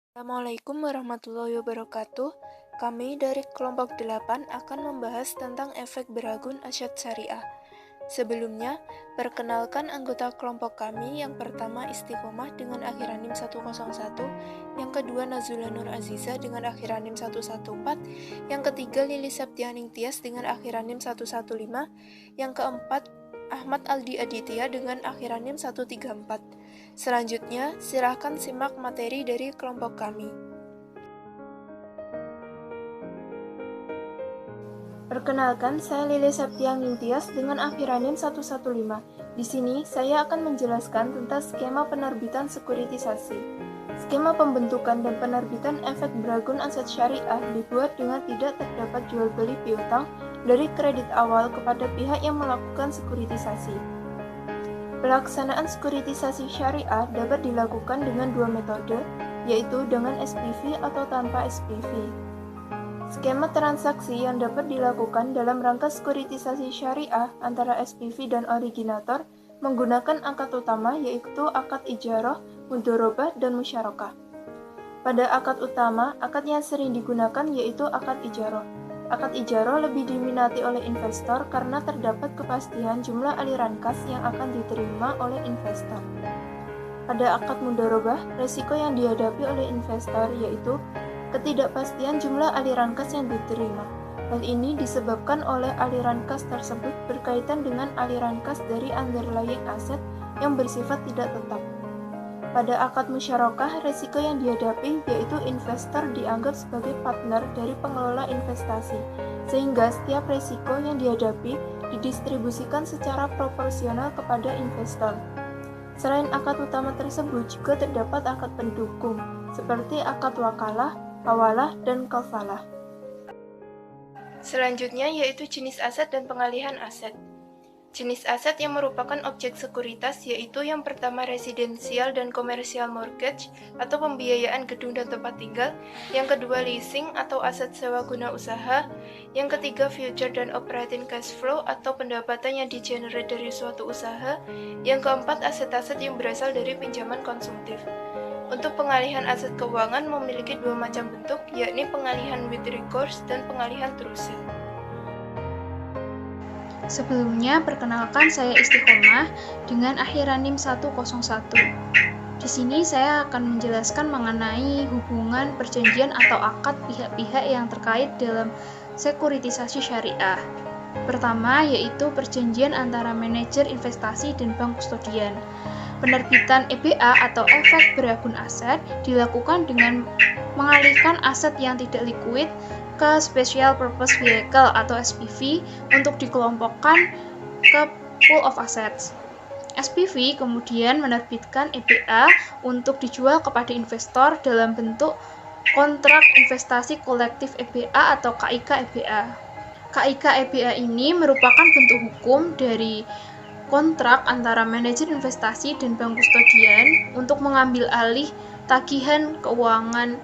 Assalamualaikum warahmatullahi wabarakatuh. Kami dari kelompok 8 akan membahas tentang efek beragun asyad syariah. Sebelumnya, perkenalkan anggota kelompok kami. Yang pertama Istiqomah dengan akhir NIM 101, yang kedua Nazula Nur Aziza dengan akhir NIM 114, yang ketiga Lili Septianing Tias dengan akhir NIM 115, yang keempat Ahmad Aldi Aditya dengan akhir NIM 134. Selanjutnya, silakan simak materi dari kelompok kami. Perkenalkan, saya Lili Septianing Tias dengan akhir NIM 115. Di sini, saya akan menjelaskan tentang skema penerbitan sekuritisasi. Skema pembentukan dan penerbitan efek beragun aset syariah dibuat dengan tidak terdapat jual beli piutang dari kredit awal kepada pihak yang melakukan sekuritisasi. Pelaksanaan sekuritisasi syariah dapat dilakukan dengan dua metode, yaitu dengan SPV atau tanpa SPV. Skema transaksi yang dapat dilakukan dalam rangka sekuritisasi syariah antara SPV dan originator menggunakan akad utama, yaitu akad ijarah, mudharabah, dan musyarakah. Pada akad utama, akad yang sering digunakan yaitu akad ijarah. Akad ijarah lebih diminati oleh investor karena terdapat kepastian jumlah aliran kas yang akan diterima oleh investor. Pada akad mudharabah, resiko yang dihadapi oleh investor yaitu ketidakpastian jumlah aliran kas yang diterima. Hal ini disebabkan oleh aliran kas tersebut berkaitan dengan aliran kas dari underlying aset yang bersifat tidak tetap. Pada akad musyarakah, resiko yang dihadapi yaitu investor dianggap sebagai partner dari pengelola investasi, sehingga setiap resiko yang dihadapi didistribusikan secara proporsional kepada investor. Selain akad utama tersebut juga terdapat akad pendukung, seperti akad wakalah, hawalah, dan kafalah. Selanjutnya yaitu jenis aset dan pengalihan aset. Jenis aset yang merupakan objek sekuritas yaitu yang pertama residensial dan komersial mortgage atau pembiayaan gedung dan tempat tinggal, yang kedua leasing atau aset sewa guna usaha, yang ketiga future dan operating cash flow atau pendapatan yang digenerate dari suatu usaha, yang keempat aset-aset yang berasal dari pinjaman konsumtif. Untuk pengalihan aset keuangan memiliki dua macam bentuk, yakni pengalihan with recourse dan pengalihan through sale. Sebelumnya, perkenalkan saya Istiqomah dengan akhir NIM 101. Di sini saya akan menjelaskan mengenai hubungan perjanjian atau akad pihak-pihak yang terkait dalam sekuritisasi syariah. Pertama, yaitu perjanjian antara manajer investasi dan bank kustodian. Penerbitan EBA atau efek beragun aset dilakukan dengan mengalihkan aset yang tidak likuid ke Special Purpose Vehicle atau SPV untuk dikelompokkan ke pool of assets. SPV kemudian menerbitkan EBA untuk dijual kepada investor dalam bentuk kontrak investasi kolektif EBA atau KIK EBA. KIK EBA ini merupakan bentuk hukum dari kontrak antara manajer investasi dan bank kustodian untuk mengambil alih tagihan keuangan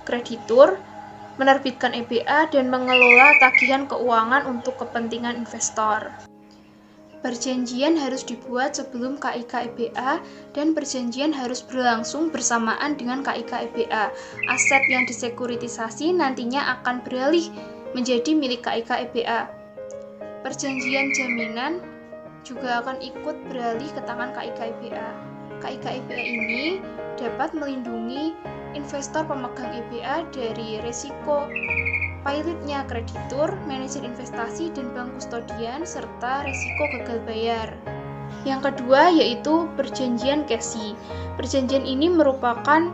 kreditur, menerbitkan EBA, dan mengelola tagihan keuangan untuk kepentingan investor. Perjanjian harus dibuat sebelum KIK EBA dan perjanjian harus berlangsung bersamaan dengan KIK EBA. Aset yang disekuritisasi nantinya akan beralih menjadi milik KIK EBA. Perjanjian jaminan juga akan ikut beralih ke tangan KIK EBA. KIK EBA ini dapat melindungi investor pemegang EBA dari risiko pahitnya kreditur, manajer investasi, dan bank kustodian, serta risiko gagal bayar. Yang kedua yaitu perjanjian CASI. Perjanjian ini merupakan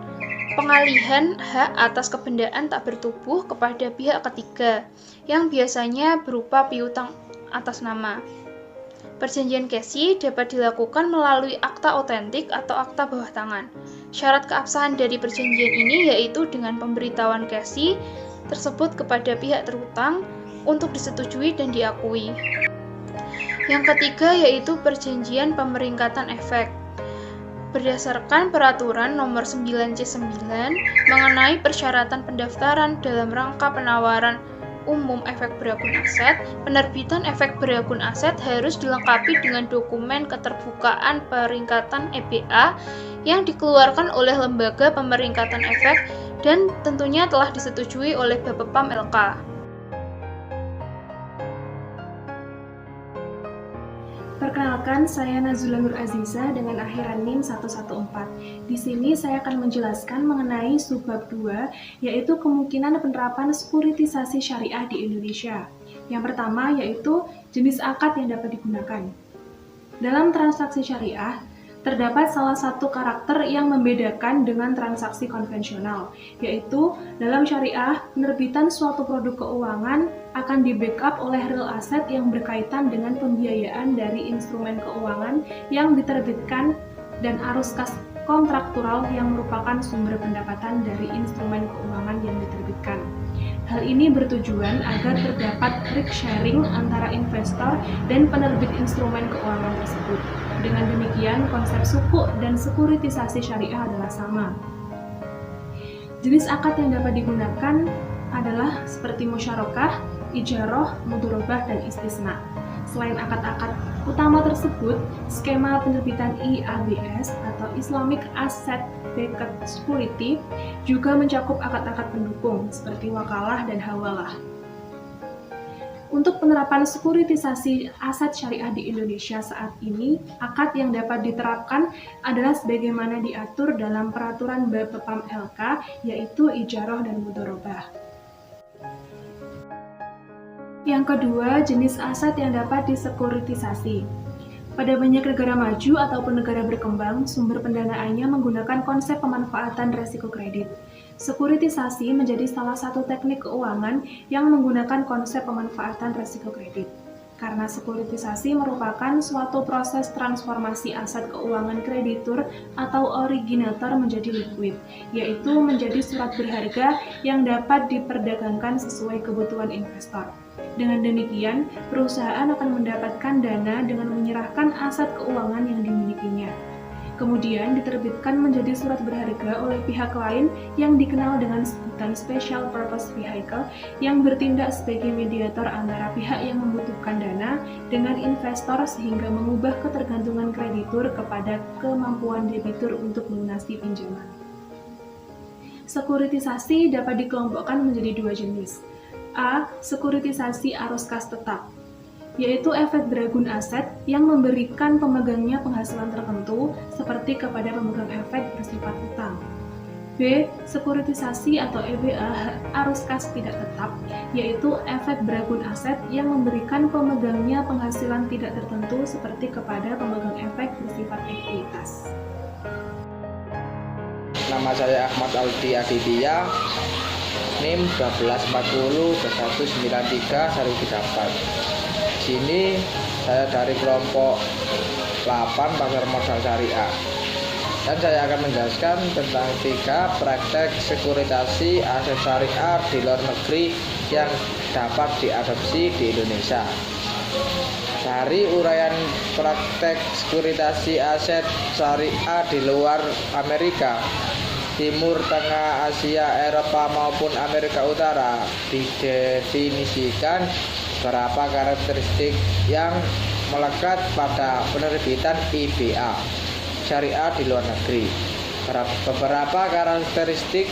pengalihan hak atas kebendaan tak bertubuh kepada pihak ketiga, yang biasanya berupa piutang atas nama. Perjanjian CASI dapat dilakukan melalui akta otentik atau akta bawah tangan. Syarat keabsahan dari perjanjian ini yaitu dengan pemberitahuan CASI tersebut kepada pihak terutang untuk disetujui dan diakui. Yang ketiga yaitu perjanjian pemeringkatan efek. Berdasarkan peraturan nomor 9C9 mengenai persyaratan pendaftaran dalam rangka penawaran umum efek berakun aset, penerbitan efek berakun aset harus dilengkapi dengan dokumen keterbukaan peringkatan EBA yang dikeluarkan oleh lembaga pemeringkatan efek dan tentunya telah disetujui oleh Bapepam LK. Perkenalkan, saya Nazula Nur Aziza dengan akhiran NIM 114. Di sini saya akan menjelaskan mengenai subbab 2, yaitu kemungkinan penerapan sekuritisasi syariah di Indonesia. Yang pertama yaitu jenis akad yang dapat digunakan. Dalam transaksi syariah, terdapat salah satu karakter yang membedakan dengan transaksi konvensional, yaitu dalam syariah, penerbitan suatu produk keuangan akan di-backup oleh real asset yang berkaitan dengan pembiayaan dari instrumen keuangan yang diterbitkan dan arus kas kontraktual yang merupakan sumber pendapatan dari instrumen keuangan yang diterbitkan. Hal ini bertujuan agar terdapat risk sharing antara investor dan penerbit instrumen keuangan tersebut. Dengan demikian, konsep sukuk dan sekuritisasi syariah adalah sama. Jenis akad yang dapat digunakan adalah seperti musyarakah, ijarah, mudharabah, dan istisna. Selain akad-akad utama tersebut, skema penerbitan IABS atau Islamic Asset Backed Security juga mencakup akad-akad pendukung seperti wakalah dan hawalah. Untuk penerapan sekuritisasi aset syariah di Indonesia saat ini, akad yang dapat diterapkan adalah sebagaimana diatur dalam peraturan Bapepam LK, yaitu ijarah dan mudharabah. Yang kedua, jenis aset yang dapat disekuritisasi. Pada banyak negara maju ataupun negara berkembang, sumber pendanaannya menggunakan konsep pemanfaatan resiko kredit. Sekuritisasi menjadi salah satu teknik keuangan yang menggunakan konsep pemanfaatan resiko kredit. Karena sekuritisasi merupakan suatu proses transformasi aset keuangan kreditur atau originator menjadi liquid, yaitu menjadi surat berharga yang dapat diperdagangkan sesuai kebutuhan investor. Dengan demikian, perusahaan akan mendapatkan dana dengan menyerahkan aset keuangan yang dimilikinya. Kemudian diterbitkan menjadi surat berharga oleh pihak lain yang dikenal dengan sebutan Special Purpose Vehicle yang bertindak sebagai mediator antara pihak yang membutuhkan dana dengan investor sehingga mengubah ketergantungan kreditur kepada kemampuan debitur untuk melunasi pinjaman. Sekuritisasi dapat dikelompokkan menjadi dua jenis. A. Sekuritisasi arus kas tetap, yaitu efek beragun aset yang memberikan pemegangnya penghasilan tertentu seperti kepada pemegang efek bersifat utang. B. Sekuritisasi atau EBA arus kas tidak tetap, yaitu efek beragun aset yang memberikan pemegangnya penghasilan tidak tertentu seperti kepada pemegang efek bersifat ekuitas. Nama saya Ahmad Aldi Aditya, NIM 1240-193 Saruki Dapat. Sini saya dari kelompok 8 pasar modal syariah, dan saya akan menjelaskan tentang 3 praktek sekuritasi aset syariah di luar negeri yang dapat diadopsi di Indonesia. Dari uraian praktek sekuritasi aset syariah di luar Amerika, Timur Tengah, Asia, Eropa maupun Amerika Utara, didefinisikan beberapa karakteristik yang melekat pada penerbitan IBA syariah di luar negeri. Beberapa karakteristik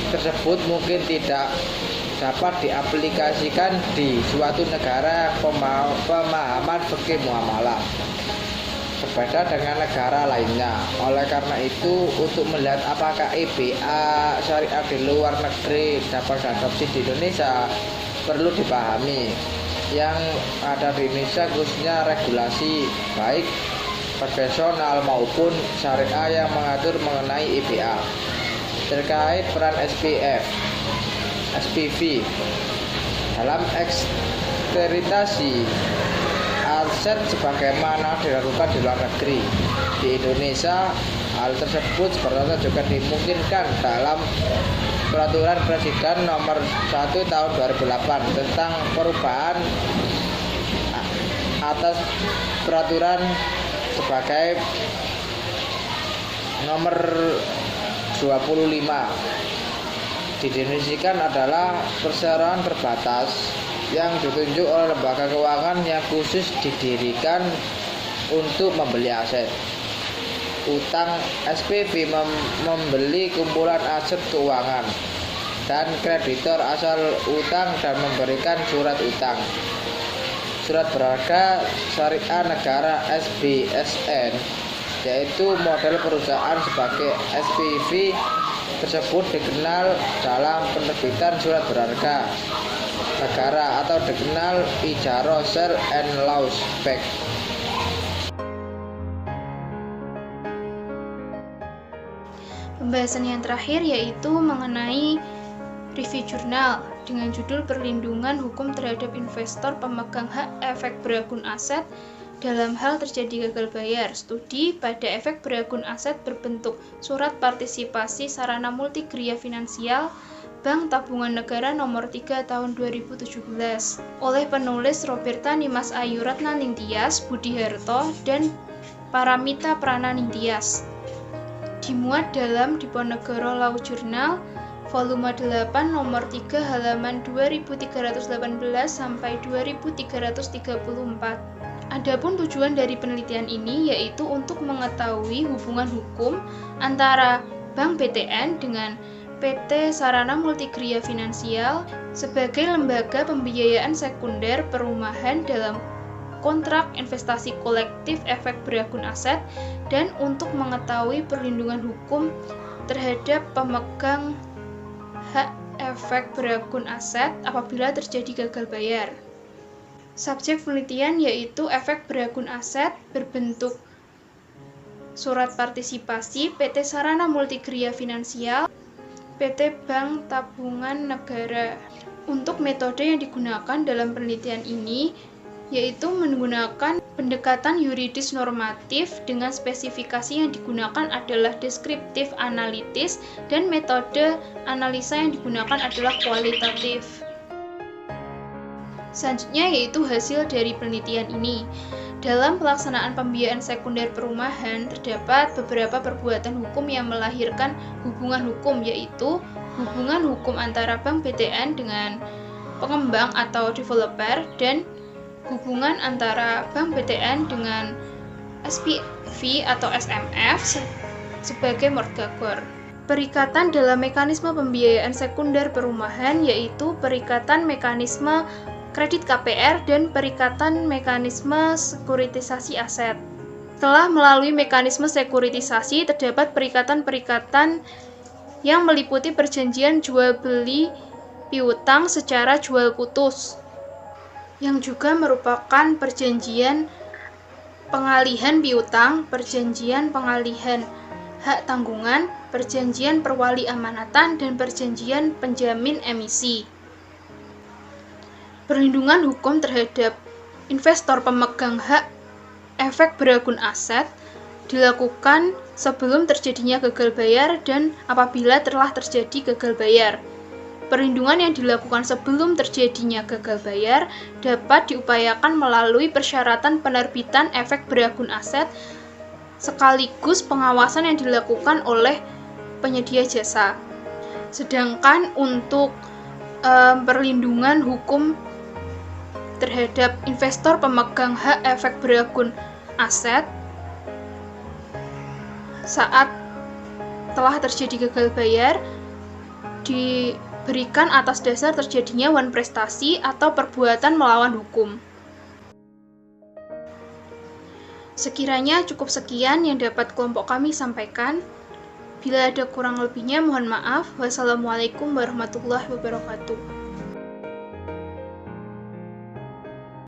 tersebut mungkin tidak dapat diaplikasikan di suatu negara pemahaman fikih muamalah berbeda dengan negara lainnya. Oleh karena itu, untuk melihat apakah IBA syariah di luar negeri dapat diadopsi di Indonesia, perlu dipahami yang ada di Indonesia khususnya regulasi baik konvensional maupun syariah yang mengatur mengenai IBA terkait peran SPV dalam eksteritasi aset sebagaimana dilakukan di luar negeri. Di Indonesia, hal tersebut sebenarnya juga dimungkinkan dalam Peraturan Presiden Nomor 1 Tahun 2008 tentang perubahan atas peraturan sebagai Nomor 25 didefinisikan adalah perseroan terbatas yang ditunjuk oleh lembaga keuangan yang khusus didirikan untuk membeli aset. Utang SPV membeli kumpulan aset keuangan dan kreditor asal utang dan memberikan surat utang. Surat berharga syariah negara SBSN, yaitu model perusahaan sebagai SPV tersebut dikenal dalam penerbitan surat berharga negara atau dikenal Ijaro Sell and Laws Back. Pembahasan yang terakhir yaitu mengenai review jurnal dengan judul Perlindungan Hukum Terhadap Investor Pemegang Hak Efek Berakun Aset dalam hal terjadi gagal bayar. Studi pada efek berakun aset berbentuk surat partisipasi sarana multigria finansial Bank Tabungan Negara nomor 3 tahun 2017 oleh penulis Roberta Nimas Ayu Ratna Ningtyas, Budi Harto, dan Paramita Prana Ningtyas. Dimuat dalam Diponegoro Law Journal volume 8 nomor 3 halaman 2318 sampai 2334. Adapun tujuan dari penelitian ini yaitu untuk mengetahui hubungan hukum antara Bank BTN dengan PT Sarana Multigria Finansial sebagai lembaga pembiayaan sekunder perumahan dalam kontrak investasi kolektif efek berakun aset, dan untuk mengetahui perlindungan hukum terhadap pemegang hak efek berakun aset apabila terjadi gagal bayar. Subjek penelitian yaitu efek berakun aset berbentuk surat partisipasi PT Sarana Multigria Finansial, PT Bank Tabungan Negara. Untuk metode yang digunakan dalam penelitian ini yaitu menggunakan pendekatan yuridis normatif dengan spesifikasi yang digunakan adalah deskriptif analitis dan metode analisa yang digunakan adalah kualitatif. Selanjutnya yaitu hasil dari penelitian ini. Dalam pelaksanaan pembiayaan sekunder perumahan terdapat beberapa perbuatan hukum yang melahirkan hubungan hukum, yaitu hubungan hukum antara Bank BTN dengan pengembang atau developer dan hubungan antara Bank BTN dengan SPV atau SMF sebagai mortgagor. Perikatan dalam mekanisme pembiayaan sekunder perumahan yaitu perikatan mekanisme kredit KPR dan perikatan mekanisme sekuritisasi aset. Setelah melalui mekanisme sekuritisasi, terdapat perikatan-perikatan yang meliputi perjanjian jual beli piutang secara jual putus, yang juga merupakan perjanjian pengalihan piutang, perjanjian pengalihan hak tanggungan, perjanjian perwali amanatan, dan perjanjian penjamin emisi. Perlindungan hukum terhadap investor pemegang hak efek berakun aset dilakukan sebelum terjadinya gagal bayar dan apabila telah terjadi gagal bayar. Perlindungan yang dilakukan sebelum terjadinya gagal bayar dapat diupayakan melalui persyaratan penerbitan efek berakun aset sekaligus pengawasan yang dilakukan oleh penyedia jasa. Sedangkan untuk perlindungan hukum terhadap investor pemegang hak efek berakun aset saat telah terjadi gagal bayar diberikan atas dasar terjadinya wan prestasi atau perbuatan melawan hukum. Sekiranya cukup sekian yang dapat kelompok kami sampaikan. Bila ada kurang lebihnya mohon maaf. Wassalamualaikum warahmatullahi wabarakatuh.